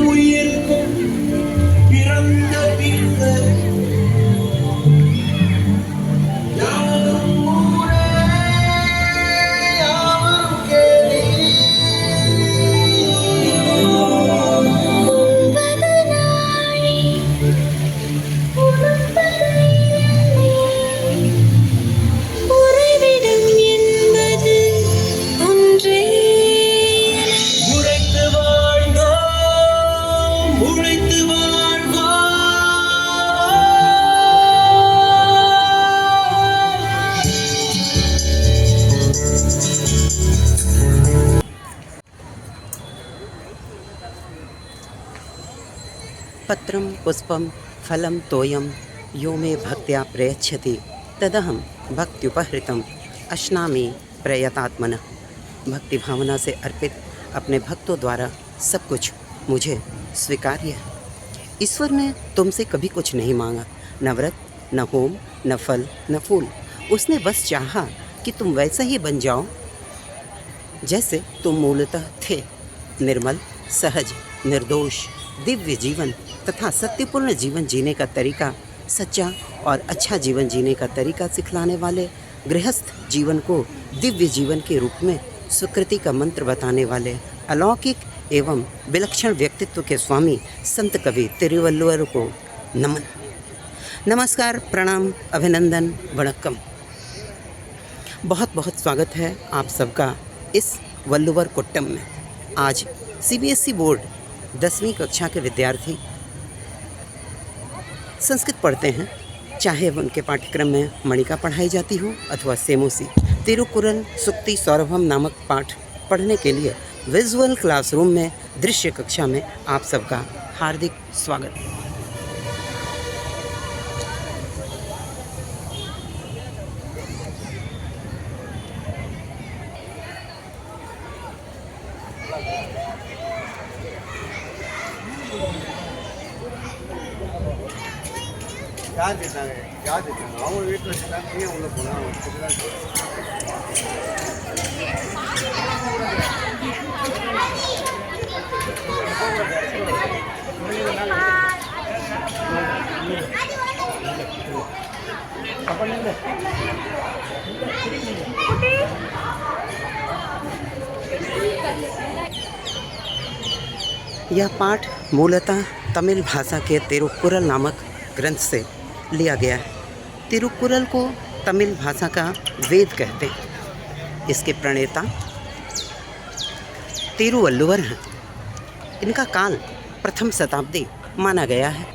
உயிர்க்கும் பிறந்த பின்னர் யாரும் ஊரே யாவரும் கேளி உழைத்து வாழ்ந்தோம் உழைத்து வாழ்வோம். पत्रं पुष्पं फलं तोयं यो मे भक्त्या प्रयच्छति तदहं भक्त्युपहृतम् अश्नामि प्रयतात्मनः। भक्ति भावना से अर्पित अपने भक्तों द्वारा सब कुछ मुझे स्वीकार्य है। ईश्वर ने तुमसे कभी कुछ नहीं मांगा, न व्रत, न होम, न फल, न फूल। उसने बस चाहा कि तुम वैसे ही बन जाओ जैसे तुम मूलतः थे। निर्मल, सहज, निर्दोष, दिव्य जीवन तथा सत्यपूर्ण जीवन जीने का तरीका, सच्चा और अच्छा जीवन जीने का तरीका सिखलाने वाले, गृहस्थ जीवन को दिव्य जीवन के रूप में स्वीकृति का मंत्र बताने वाले, अलौकिक एवं विलक्षण व्यक्तित्व के स्वामी संत कवि तिरुवल्लुवर को नमन, नमस्कार, प्रणाम, अभिनंदन, वणक्कम। बहुत बहुत स्वागत है आप सबका इस वल्लुवर कुट्टम में। आज सीबीएसई बोर्ड 10वीं कक्षा के विद्यार्थी संस्कृत पढ़ते हैं, चाहे उनके पाठ्यक्रम में मणिका पढ़ाई जाती हो अथवा सेमोसी। तिरुकुरल सुक्ति सौरभम नामक पाठ पढ़ने के लिए विजुअल क्लासरूम में दृश्य कक्षा में आप सबका हार्दिक स्वागत। யார் கேட்டாங்க அவங்க வீட்டில் வச்சுட்டாங்க, நீ உள்ள போனால் यह पाठ मूलतः तमिल भाषा के तिरुकुरल नामक ग्रंथ से लिया गया है। तिरुकुरल को तमिल भाषा का वेद कहते हैं। इसके प्रणेता तिरुवल्लुवर हैं। इनका काल प्रथम शताब्दी माना गया है।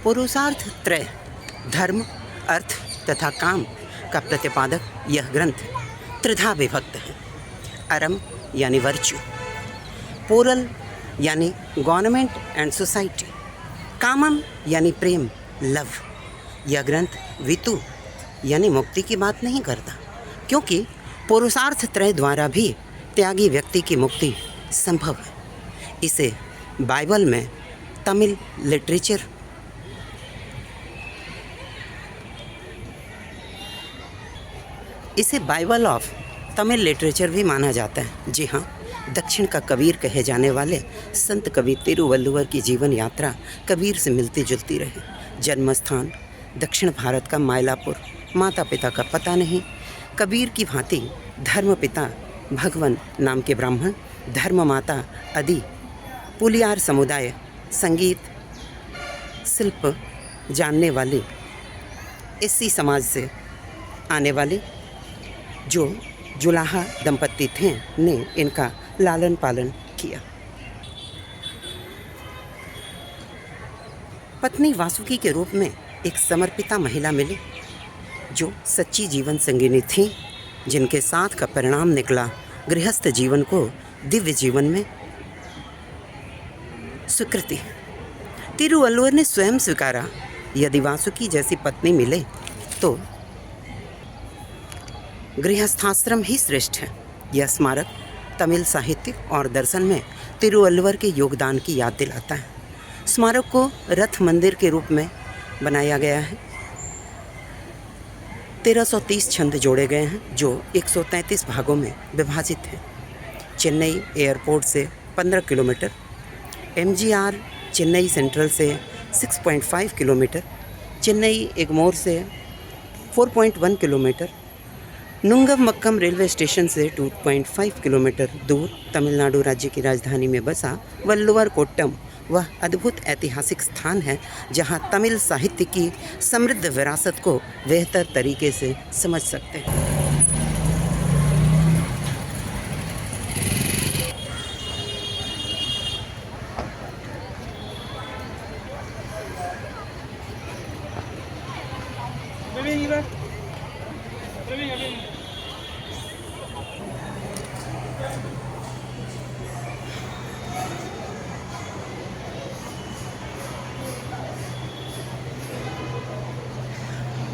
पुरुषार्थ त्रय, धर्म, अर्थ तथा काम का प्रतिपादक यह ग्रंथ त्रिधा विभक्त है। अरम यानी वर्च्यू, पोरल यानी गवर्नमेंट एंड सोसाइटी, कामम यानी प्रेम, लव। यह ग्रंथ वितु यानी मुक्ति की बात नहीं करता, क्योंकि पुरुषार्थ त्रय द्वारा भी त्यागी व्यक्ति की मुक्ति संभव है। इसे बाइबल में तमिल लिटरेचर इसे बाइबल ऑफ तमिल लिटरेचर भी माना जाता है। जी हाँ, दक्षिण का कबीर कहे जाने वाले संत कवि तिरुवल्लुवर की जीवन यात्रा कबीर से मिलती जुलती रही। जन्म स्थान दक्षिण भारत का मायलापुर, माता पिता का पता नहीं। कबीर की भांति धर्म पिता भगवन नाम के ब्राह्मण, धर्म माता अदी पुलियार समुदाय, संगीत शिल्प जानने वाली एससी समाज से आने वाली जो जुलाहा दंपति थे ने इनका लालन पालन किया। पत्नी वासुकी के रूप में एक समर्पिता महिला मिली जो सच्ची जीवन संगिनी थी, जिनके साथ का परिणाम निकला गृहस्थ जीवन को दिव्य जीवन में स्वीकृति। तिरुवल्लुवर ने स्वयं स्वीकारा, यदि वासुकी जैसी पत्नी मिले तो गृहस्थाश्रम ही श्रेष्ठ है। यह स्मारक तमिल साहित्य और दर्शन में तिरुवल्लुवर के योगदान की याद दिलाता है। स्मारक को रथ मंदिर के रूप में बनाया गया है। 1330 छंद जोड़े गए हैं जो 133 भागों में विभाजित हैं। चेन्नई एयरपोर्ट से 15 किलोमीटर, MGR चेन्नई सेंट्रल से 6.5 किलोमीटर, चेन्नई एगमोर से 4.1 किलोमीटर, नुंगमक्कम रेलवे स्टेशन से 2.5 किलोमीटर दूर तमिलनाडु राज्य की राजधानी में बसा वल्लुवर कोट्टम वह अद्भुत ऐतिहासिक स्थान है जहां तमिल साहित्य की समृद्ध विरासत को बेहतर तरीके से समझ सकते हैं।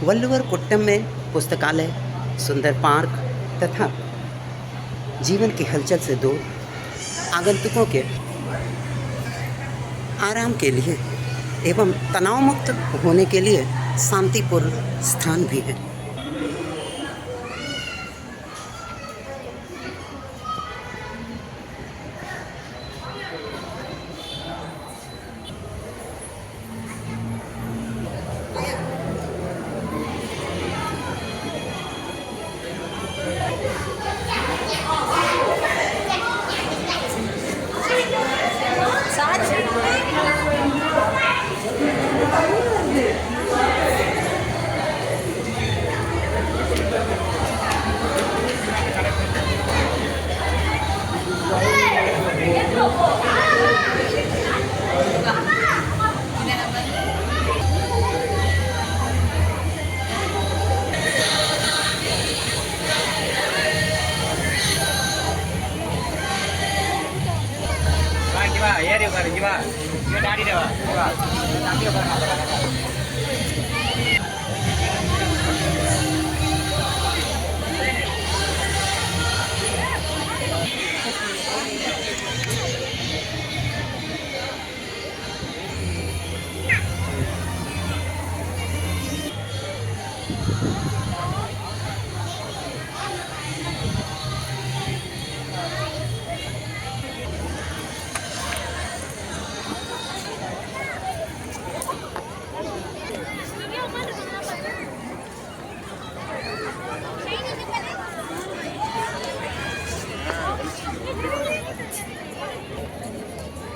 वल्लुवर कोट्टम में पुस्तकालय, सुंदर पार्क तथा जीवन की हलचल से दूर आगंतुकों के आराम के लिए एवं तनाव मुक्त होने के लिए शांतिपूर्ण स्थान भी है।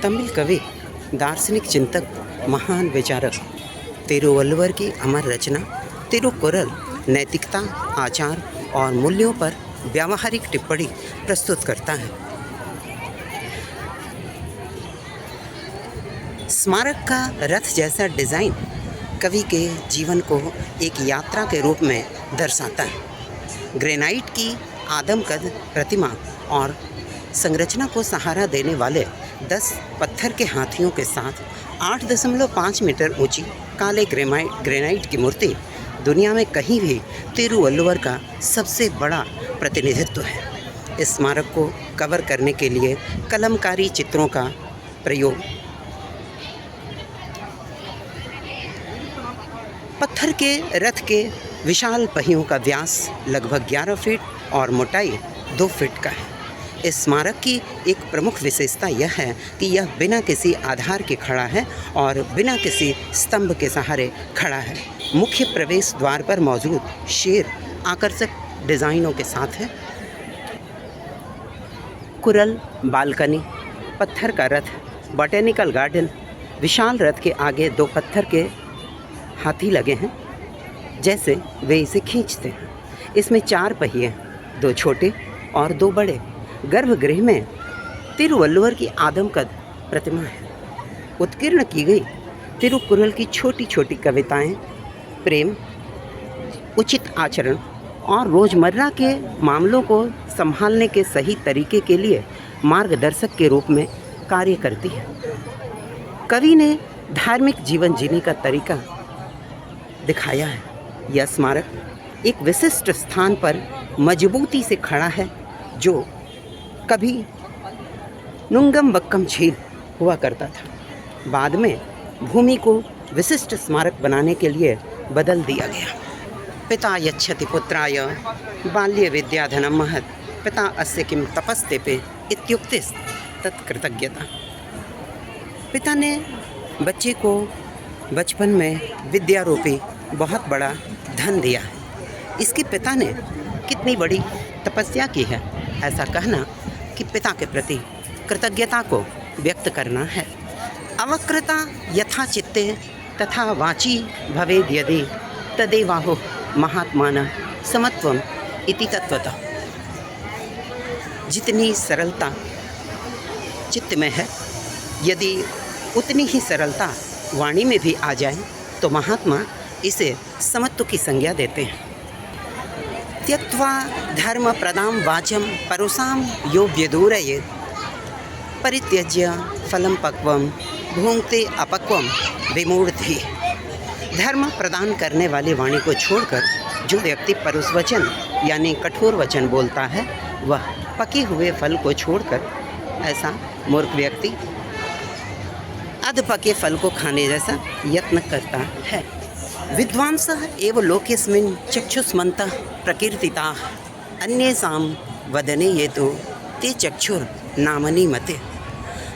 तमिल कवि, दार्शनिक चिंतक, महान विचारक तिरुवल्लुवर की अमर रचना तिरुकुरल नैतिकता, आचार और मूल्यों पर व्यावहारिक टिप्पणी प्रस्तुत करता है। स्मारक का रथ जैसा डिज़ाइन कवि के जीवन को एक यात्रा के रूप में दर्शाता है। ग्रेनाइट की आदमकद प्रतिमा और संरचना को सहारा देने वाले 10 पत्थर के हाथियों के साथ 8.5 मीटर ऊंची काले ग्रेनाइट की मूर्ति दुनिया में कहीं भी तिरुवल्लुवर का सबसे बड़ा प्रतिनिधित्व है। इस स्मारक को कवर करने के लिए कलमकारी चित्रों का प्रयोग, पत्थर के रथ के विशाल पहियों का व्यास लगभग 11 फीट और मोटाई 2 फीट का है। इस स्मारक की एक प्रमुख विशेषता यह है कि यह बिना किसी आधार के खड़ा है और बिना किसी स्तंभ के सहारे खड़ा है। मुख्य प्रवेश द्वार पर मौजूद शेर आकर्षक डिज़ाइनों के साथ है। कुरल बालकनी, पत्थर का रथ, बॉटेनिकल गार्डन, विशाल रथ के आगे 2 पत्थर के हाथी लगे हैं जैसे वे इसे खींचते हैं। इसमें 4 पहिए, 2 छोटे और 2 बड़े। गर्भगृह में तिरुवल्लुवर की आदमकद प्रतिमा है। उत्कीर्ण की गई तिरुकुरल की छोटी छोटी कविताएं प्रेम, उचित आचरण और रोज़मर्रा के मामलों को संभालने के सही तरीके के लिए मार्गदर्शक के रूप में कार्य करती है। कवि ने धार्मिक जीवन जीने का तरीका दिखाया है। यह स्मारक एक विशिष्ट स्थान पर मजबूती से खड़ा है, जो कभी नुंगम बक्कम झील हुआ करता था। बाद में भूमि को विशिष्ट स्मारक बनाने के लिए बदल दिया गया। पिता यच्छति पुत्राय बाल्ये विद्याधनं महत् पिता अस्य किं तपस्तेपे इत्युक्ते तत्कृतज्ञता। पिता ने बच्चे को बचपन में विद्या रूपी बहुत बड़ा धन दिया है, इसके पिता ने कितनी बड़ी तपस्या की है, ऐसा कहना कि पिता के प्रति कृतज्ञता को व्यक्त करना है। अवक्रता यथा चित्ते तथा वाची भवेद् यदि तदेवाहो महात्मानः समत्वम इति तत्वतः। जितनी सरलता चित्त में है, यदि उतनी ही सरलता वाणी में भी आ जाए तो महात्मा इसे समत्व की संज्ञा देते हैं। त्यक्त्वा धर्म प्रदां वाचं परुषां यो व्यदूरयेत् परित्यज्य फलं पक्वं भुंक्ते अपक्वं विमूढ़धि। धर्म प्रदान करने वाली वाणी को छोड़कर जो व्यक्ति परुष वचन यानी कठोर वचन बोलता है, वह पके हुए फल को छोड़कर, ऐसा मूर्ख व्यक्ति अध पके फल को खाने जैसा यत्न करता है। विद्वांसः एव लोकेस्मिन् चक्षुष्मन्तः प्रकीर्तिताः अन्येषां वदने ये तो ते चक्षुर नामनी मते।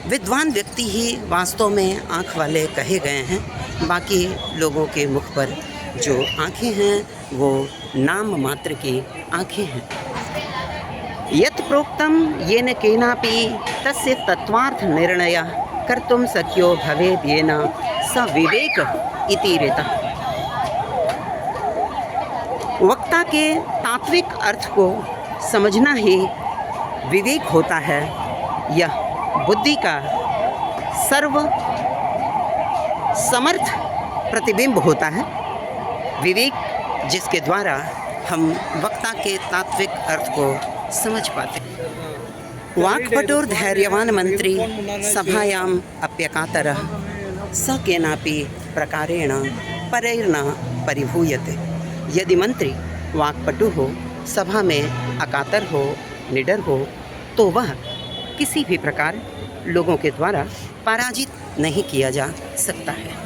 विद्वान व्यक्ति ही वास्तव में आँख वाले कहे गए हैं, बाकी लोगों के मुख पर जो आँखें हैं वो नाम मात्र की आँखें हैं। यत् प्रोक्तं येन केनापि तस्य तत्वार्थ निर्णयः कर्तुं शक्यो भवेद् येन स विवेक इति ऋतः। वक्ता के तात्विक अर्थ को समझना ही विवेक होता है। यह बुद्धि का सर्व समर्थ प्रतिबिंब होता है। विवेक जिसके द्वारा हम वक्ता के तात्विक अर्थ को समझ पाते हैं। वाक्पटुर धैर्यवान मंत्री सभायाम अप्यकातरः स केनापि प्रकारेण परैर्न परिभूयते। यदि मंत्री वाक्पटु हो, सभा में अकातर हो, निडर हो, तो वह किसी भी प्रकार लोगों के द्वारा पराजित नहीं किया जा सकता है।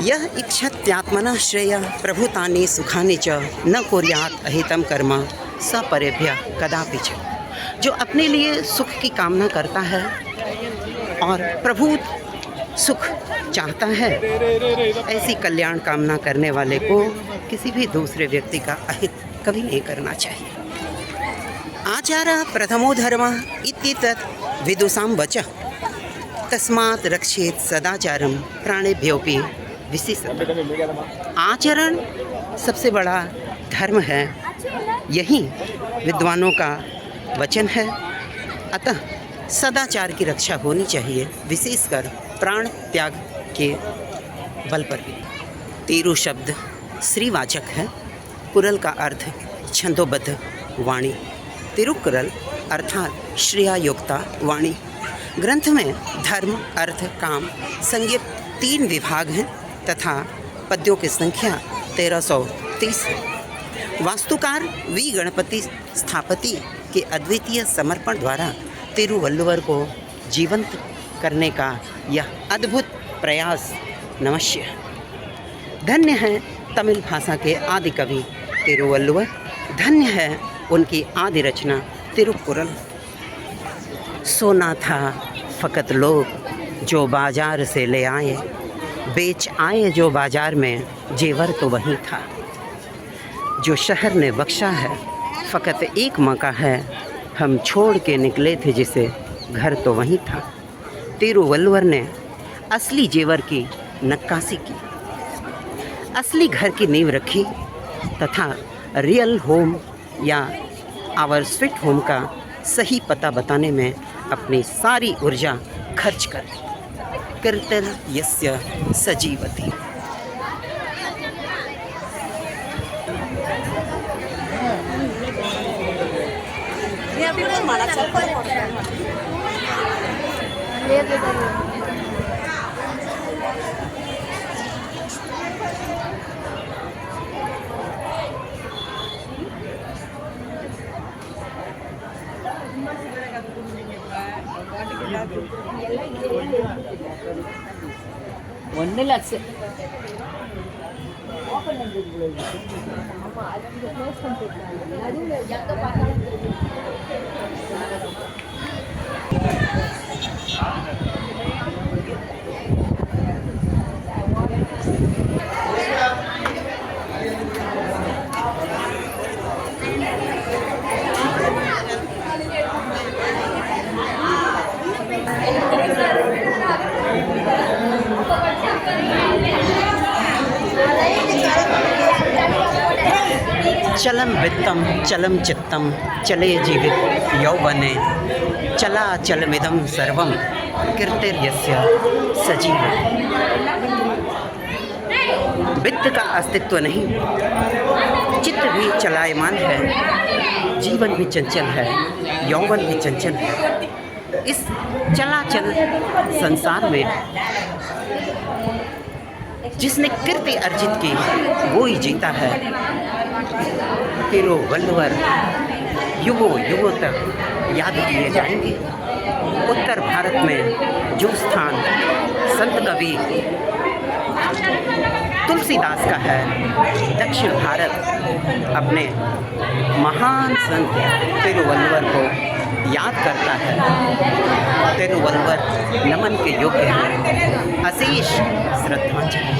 यह इच्छत्यात्मनः श्रेय प्रभुतानि सुखानि च न कुर्यात् अहितं कर्म स परेभ्यः कदापि च। जो अपने लिए सुख की कामना करता है और प्रभु सुख चाहता है, ऐसी कल्याण कामना करने वाले को किसी भी दूसरे व्यक्ति का अहित कभी नहीं करना चाहिए। आचारः प्रथमो धर्मः इत्येतत् विदुषां वचः तस्मात् रक्षेत् सदाचारं प्राणेभ्योऽपि विशिष्टः। आचरण सबसे बड़ा धर्म है, यही विद्वानों का वचन है। अतः सदाचार की रक्षा होनी चाहिए, विशेषकर प्राण त्याग के बल पर भी। तेरु शब्द श्रीवाचक है। कुरल का अर्थ छंदोबद्ध वाणी। तिरुकुरल अर्थात श्रेयायुक्ता वाणी। ग्रंथ में धर्म, अर्थ, काम संज्ञे 3 विभाग हैं तथा पद्यों की संख्या 1330 है। वास्तुकार वी गणपति स्थापति के अद्वितीय समर्पण द्वारा तिरुवल्लुवर को जीवंत करने का यह अद्भुत प्रयास नमस्य। धन्य है तमिल भाषा के आदि कवि तिरुवल्लुवर, धन्य है उनकी आदि रचना तिरुकुरल। सोना था फ़कत लोग जो बाजार से ले आए, बेच आए जो बाजार में जेवर तो वही था। जो शहर ने बख्शा है फ़कत एक मौका है, हम छोड़ के निकले थे जिसे घर तो वही था। तिरुवल्लुवर ने असली जेवर की नक्काशी की, असली घर की नींव रखी तथा रियल होम या आवर स्वीट होम का सही पता बताने में अपनी सारी ऊर्जा खर्च कर दी। कीर्तन यस्य सजीवति। ஒன்றும் இல்லை चलं वित्तं चलं चित्तं चले जीवित यौवने चला चलमिदं सर्वं कीर्तिर्यस्य सजीव। वित्त का अस्तित्व नहीं, चित्त भी चलायमान है, जीवन भी चंचल है, यौवन भी चंचल है। इस चलाचल संसार में जिसने कीर्ति अर्जित की वो ही जीता है। तिरुवल्लुवर युगों युगों तक याद किए जाएंगे। उत्तर भारत में जो स्थान संत कवि तुलसीदास का है, दक्षिण भारत अपने महान संत तिरुवल्लुवर को याद करता है। तिरुवल्लुवर नमन के योग्य है। अशेष श्रद्धांजलि।